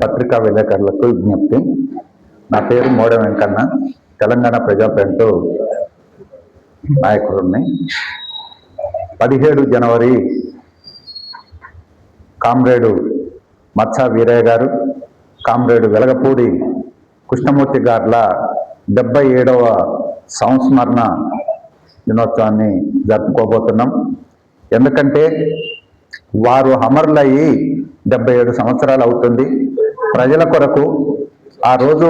పత్రికా విలేకరులకు విజ్ఞప్తి. నా పేరు మోడ వెంకన్న, తెలంగాణ ప్రజా ఫ్రంట్ నాయకుడిని. 17 జనవరి కామ్రేడు మత్సా వీరయ్య గారు, కామ్రేడు వెలగపూడి కృష్ణమూర్తి గార్ల 77వ సంస్మరణ దినోత్సవాన్ని జరుపుకోబోతున్నాం. ఎందుకంటే వారు అమరులయ్యి 77 సంవత్సరాలు అవుతుంది. ప్రజల కొరకు ఆ రోజు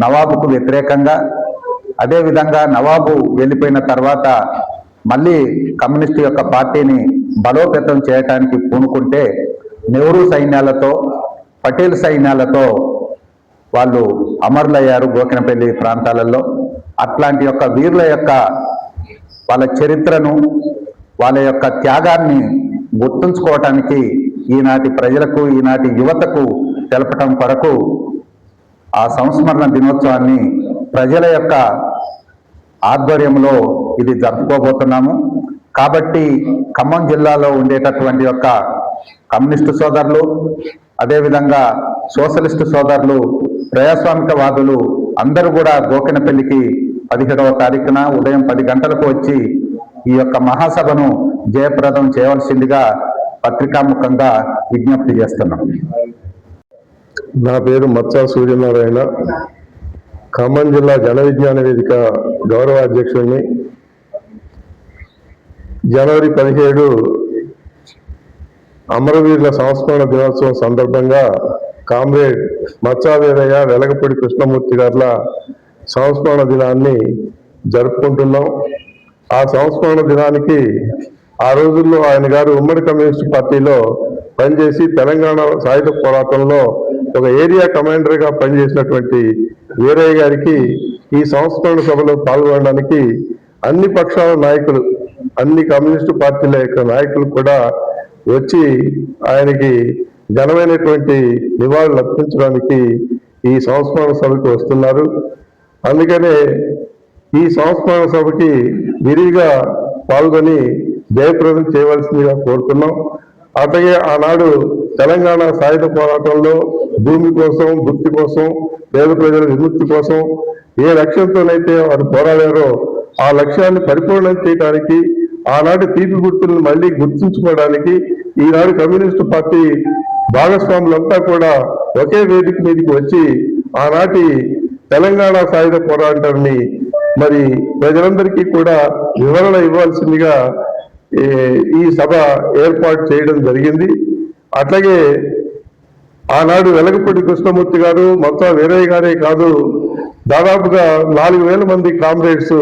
నవాబుకు వ్యతిరేకంగా, అదేవిధంగా నవాబు వెళ్ళిపోయిన తర్వాత మళ్ళీ కమ్యూనిస్టు యొక్క పార్టీని బలోపేతం చేయడానికి పూనుకుంటే నెహ్రూ సైన్యాలతో, పటేల్ సైన్యాలతో వాళ్ళు అమరులయ్యారు గోకినపల్లి ప్రాంతాలలో. అట్లాంటి యొక్క వీరుల యొక్క వాళ్ళ చరిత్రను, వాళ్ళ యొక్క త్యాగాన్ని గుర్తుంచుకోవటానికి ఈనాటి ప్రజలకు, ఈనాటి యువతకు తెలపటం కొరకు ఆ సంస్మరణ దినోత్సవాన్ని ప్రజల యొక్క ఆధ్వర్యంలో ఇది జరుపుకోబోతున్నాము. కాబట్టి ఖమ్మం జిల్లాలో ఉండేటటువంటి యొక్క కమ్యూనిస్టు సోదరులు, అదేవిధంగా సోషలిస్టు సోదరులు, ప్రజాస్వామికవాదులు అందరూ కూడా గోకినపల్లికి 17వ తారీఖున ఉదయం 10 గంటలకు వచ్చి ఈ యొక్క మహాసభను జయప్రదం చేయవలసిందిగా పత్రికాముఖంగా విజ్ఞప్తి చేస్తున్నాం. నా పేరు మత్సా సూర్యనారాయణ, ఖమ్మం జిల్లా జన విజ్ఞాన వేదిక గౌరవ అధ్యక్షుడిని. జనవరి 17 అమరవీరుల సంస్మరణ దినోత్సవం సందర్భంగా కామ్రేడ్ మత్సా వీరయ్య, వెలగపూడి కృష్ణమూర్తి గార్ల సంస్మరణ దినాన్ని జరుపుకుంటున్నాం. ఆ సంస్మరణ దినానికి ఆ రోజుల్లో ఆయన గారు ఉమ్మడి కమ్యూనిస్ట్ పార్టీలో పనిచేసి తెలంగాణ సాయుధ పోరాటంలో ఒక ఏరియా కమాండర్గా పనిచేసినటువంటి వీరయ్య గారికి ఈ సంస్మరణ సభలో పాల్గొనడానికి అన్ని పక్షాల నాయకులు, అన్ని కమ్యూనిస్టు పార్టీల యొక్క నాయకులు కూడా వచ్చి ఆయనకి ఘనమైనటువంటి నివాళులు అర్పించడానికి ఈ సంస్మరణ సభకి వస్తున్నారు. అందుకనే ఈ సంస్మరణ సభకి విరివిగా పాల్గొని జయప్రదం చేయవలసిందిగా కోరుతున్నాం. అట్లాగే ఆనాడు తెలంగాణ సాయుధ పోరాటంలో భూమి కోసం, భక్తి కోసం, పేద ప్రజల విముక్తి కోసం ఏ లక్ష్యంతోనైతే వారు పోరాడారో ఆ లక్ష్యాన్ని పరిపూర్ణం చేయడానికి, ఆనాటి తీపి గుర్తులను మళ్ళీ గుర్తుంచుకోవడానికి ఈనాడు కమ్యూనిస్టు పార్టీ భాగస్వాములంతా కూడా ఒకే వేదిక మీదకి వచ్చి ఆనాటి తెలంగాణ సాయుధ పోరాటాన్ని మరి ప్రజలందరికీ కూడా వివరణ ఇవ్వాల్సిందిగా ఈ సభ ఏర్పాటు చేయడం జరిగింది. అట్లాగే ఆనాడు వెలగపూడి కృష్ణమూర్తి గారు, మత్సా వీరయ్య గారే కాదు, దాదాపుగా 4000 మంది కామ్రేడ్స్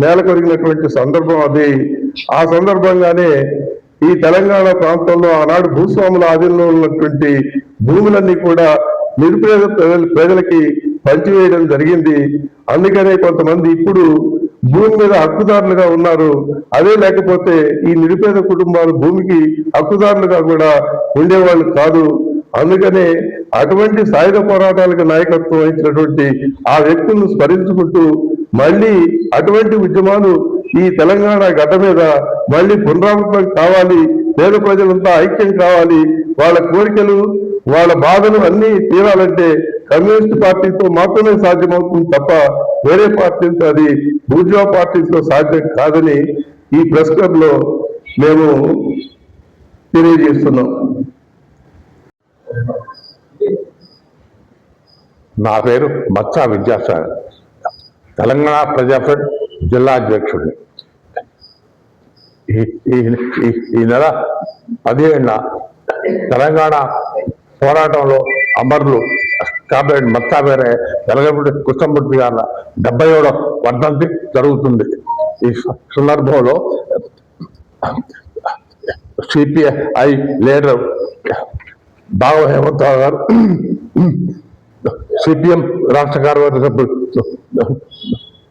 నేలకొరిగినటువంటి సందర్భం అది. ఆ సందర్భంగానే ఈ తెలంగాణ ప్రాంతంలో ఆనాడు భూస్వాముల ఆధీనంలో ఉన్నటువంటి భూములన్నీ కూడా నిరుపేద ప్రజలకి పంచివేయడం జరిగింది. అందుకనే కొంతమంది ఇప్పుడు భూమి మీద హక్కుదారులుగా ఉన్నారు. అదే లేకపోతే ఈ నిరుపేద కుటుంబాలు భూమికి హక్కుదారులుగా కూడా ఉండేవాళ్ళు కాదు. అందుకనే అటువంటి సాయుధ పోరాటాలకు నాయకత్వం వహించినటువంటి ఆ వ్యక్తులను స్మరించుకుంటూ మళ్ళీ అటువంటి ఉద్యమాలు ఈ తెలంగాణ గడ్డ మీద మళ్ళీ పునరావృతం కావాలి, పేద ప్రజలంతా ఐక్యం కావాలి, వాళ్ళ కోరికలు, వాళ్ళ బాధలు అన్నీ తీరాలంటే కమ్యూనిస్ట్ పార్టీతో మాత్రమే సాధ్యమవుతుంది తప్ప వేరే పార్టీలతో, అది బూర్జువా పార్టీతో సాధ్యం కాదని ఈ ప్రెస్ క్లబ్ లో మేము తెలియజేస్తున్నాం. నా పేరు మత్సా విద్యాసాగర్, తెలంగాణ ప్రజా ఫ్రంట్ జిల్లా అధ్యక్షుడిని. ఈ నెల 17న తెలంగాణ పోరాటంలో అమరులు కామ్రేడ్ మత్సా వీరయ్య, వెలగపూడి కృష్ణమూర్తి గారి 77వ వర్ధంతి జరుగుతుంది. ఈ సందర్భంలో సిపిఐ లీడర్ బావ హేమంత్ రావు గారు, సిపిఎం రాష్ట్ర కార్యవర్గ సభ్యులు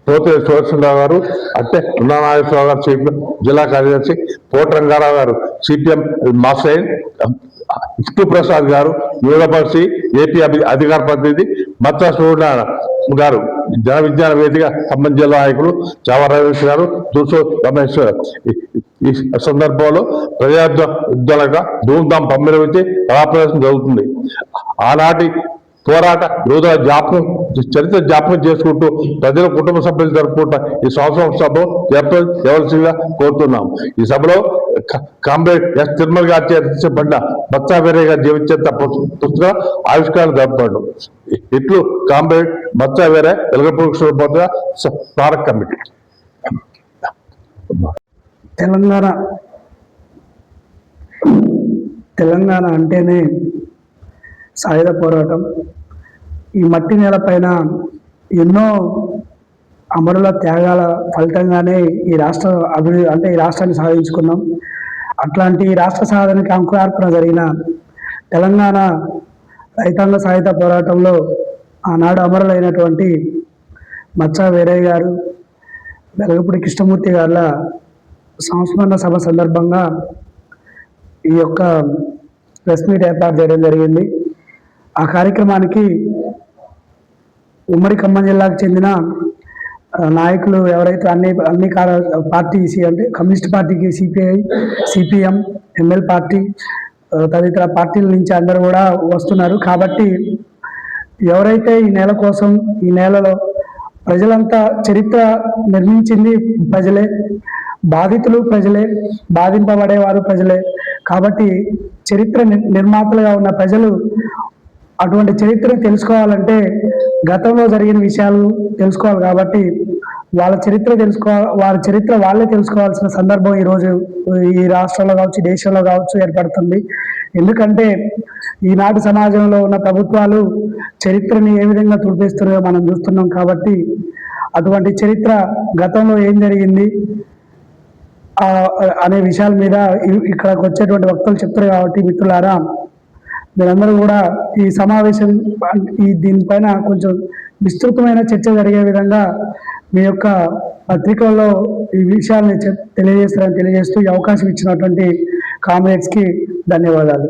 పోతే సురేశ్వరరావు గారు, అంటే నాగేశ్వరరావు గారు సిపిఎం జిల్లా కార్యదర్శి, పోట రంగారావు గారు సిపిఎం మాస్టర్, విష్ణు ప్రసాద్ గారు యూనివర్సిటీ ఏపీ అధికార ప్రతినిధి, మత్సా సూర్యనారాయణ గారు జన విజ్ఞాన వేదిక ఖమ్మం జిల్లా నాయకులు, చావా రమేష్ గారు, తులసో రమేష్ గారు. ఈ సందర్భంలో ప్రజాయుద్ధంగా ధూమ్ధాం పమ్మిరవించి కళాప్రదర్శన జరుగుతుంది. ఆనాటి పోరాట యోధుల చరిత్ర జ్ఞాపకం చేసుకుంటూ ప్రజల కుటుంబ సభ్యులు జరుపుకుంటా ఈ సంవత్సరం సభ జరపవలసిందిగా కోరుతున్నాం. ఈ సభలో కామ్రేడ్ ఎస్ తిరుమల గారి చేర్చబడ్డ బచ్చా వీరయ్య గారి జీవించేంత పుస్తక ఆవిష్కరణ జరుపుకోవడం. ఇట్లు కామ్రేడ్ బచ్చా వీరయ్య వెలగపూడి స్మారక కమిటీ. తెలంగాణ అంటేనే సాయుధ పోరాటం. ఈ మట్టి నేలపైన ఎన్నో అమరుల త్యాగాల ఫలితంగానే ఈ రాష్ట్ర అభివృద్ధి అంటే ఈ రాష్ట్రాన్ని సాధించుకున్నాం. అట్లాంటి రాష్ట్ర సాధనకి అంకురార్పణ జరిగిన తెలంగాణ రైతాంగ సాయుధ పోరాటంలో ఆనాడు అమరులైనటువంటి మచ్చా వీరయ్య గారు, వెలగపూడి కృష్ణమూర్తి గారుల సంస్మరణ సభ సందర్భంగా ఈ యొక్క ప్రెస్ మీట్ ఏర్పాటు చేయడం జరిగింది. ఆ కార్యక్రమానికి ఉమ్మడి ఖమ్మం జిల్లాకు చెందిన నాయకులు ఎవరైతే అన్ని పార్టీ అంటే కమ్యూనిస్ట్ పార్టీకి సిపిఐ, సిపిఎం, ఎంఎల్ పార్టీ తదితర పార్టీల నుంచి అందరూ కూడా వస్తున్నారు. కాబట్టి ఎవరైతే ఈ నేల కోసం, ఈ నేలలో ప్రజలంతా చరిత్ర నిర్మించింది ప్రజలే, బాధితులు ప్రజలే, బాధింపబడేవారు ప్రజలే. కాబట్టి చరిత్ర నిర్మాతలుగా ఉన్న ప్రజలు అటువంటి చరిత్రను తెలుసుకోవాలంటే గతంలో జరిగిన విషయాలు తెలుసుకోవాలి. కాబట్టి వాళ్ళ చరిత్ర వాళ్ళే తెలుసుకోవాల్సిన సందర్భం ఈరోజు ఈ రాష్ట్రంలో కావచ్చు, దేశంలో కావచ్చు ఏర్పడుతుంది. ఎందుకంటే ఈనాటి సమాజంలో ఉన్న ప్రభుత్వాలు చరిత్రని ఏ విధంగా తుడిపేస్తున్నాయో మనం చూస్తున్నాం. కాబట్టి అటువంటి చరిత్ర గతంలో ఏం జరిగింది అనే విషయాల మీద ఇక్కడికి వచ్చేటువంటి వక్తలు చెప్తారు. కాబట్టి మిత్రులారా, మీరందరూ కూడా ఈ సమావేశం దీనిపైన కొంచెం విస్తృతమైన చర్చ జరిగే విధంగా మీ యొక్క పత్రికల్లో ఈ విషయాల్ని తెలియజేస్తారని తెలియజేస్తూ ఈ అవకాశం ఇచ్చినటువంటి కామ్రేడ్స్కి ధన్యవాదాలు.